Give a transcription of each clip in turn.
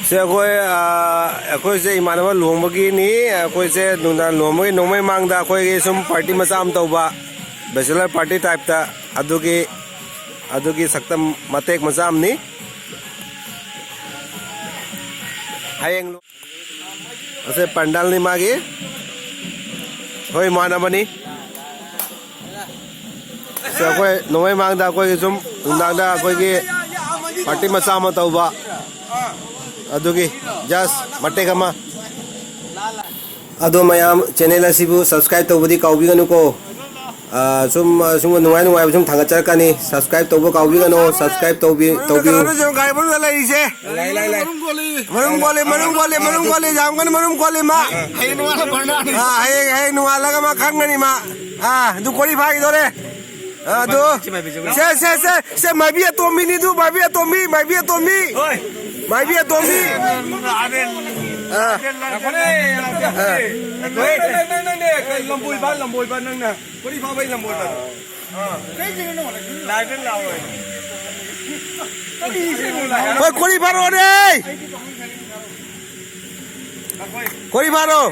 se akoi se imanaba luhongbagi ni akoi se nungda luhongbagi nongmai mangda akoi ge sum party macha am tauba bachelor party type ta adugi saktam matek macha am ni hayeng ase pandal ni magi hoi manaba ni se akoi nongmai mangda akoi ge sum nungda akoi ge party macha am tauba adugi just matek ama ado mayam channel asibu subscribe tawbudi kaubiganu ko sum nungai nungai sum thanga charkani subscribe tawbo kaubiganu subscribe tawbi sum gai bul lai ise marum gole jamgan marum gole ma hay nuala barna hay nuala ga ma khangani ma du kori phagi dore ado se mabia tomi ni du mabia tomi lamboi ba nang na kori pha bai lamboi ba kai jing no lai den lao oi oi kori pha ro de kori pha ro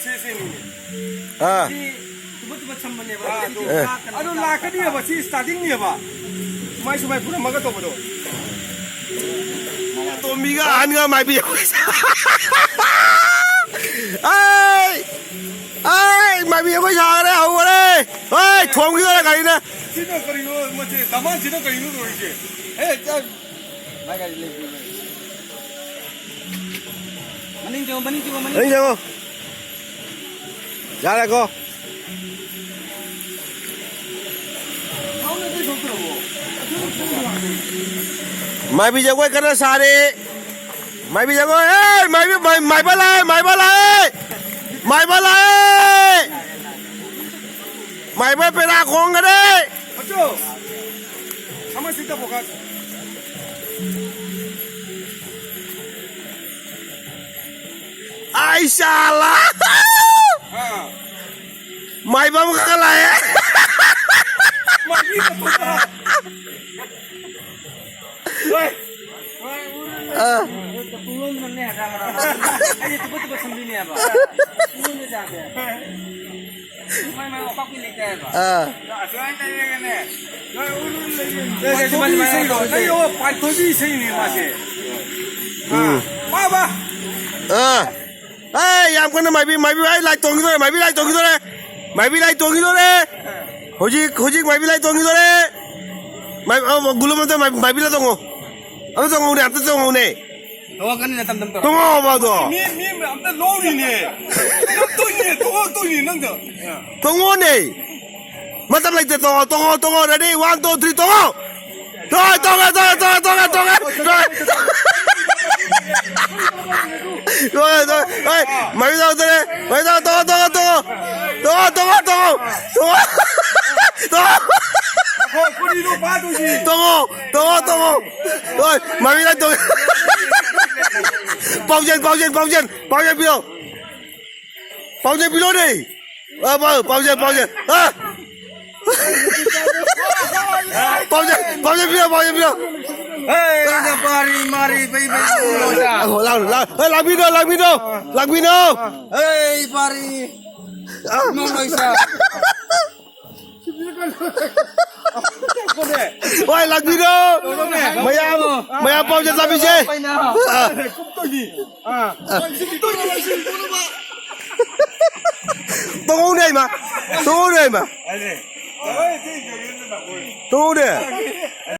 se ni tuba chamne ba ado la ka ni ba si starting ni ba mai su mai pura maga to ba do Tomiga anga mai bi ai mai bi ko sa re ho re oi thong gi ra kai na sino kari no mo che taman sino kari no ro che cha mai ga le maning jo ja ra ko mai bi jagoi kana sare mai bi jagoi mai balai mai ba pera khong ga de acho sama sita boka ai salah mai ba ka la hai mai bi tulung manne hata mara aje tuba sambi ni aba tulung ne jaate mai opak ni lekte aba aswan ta ye ne yo pai tobi sei ni ma se ba yam kana mai bi ai lai tongi dore mai bi lai tongi dore hojik mai bi lai tongi dore mai gulum ta mai bi la tongo ano tongo ne apta tongo ne Tawa kan ni tam tongo ba do mi apta lo ni ne tongo ni nang da tongo ne matam lai te tongo ready 1 2 3 tongo oi mai da dore mai da tongo oi mai da tongo bao nhiêu bilo đi bao nhiêu bilo mari bai lagbino pari no loisa oi lagbino maya bao nhiêu sabi je tongo này mà tongo này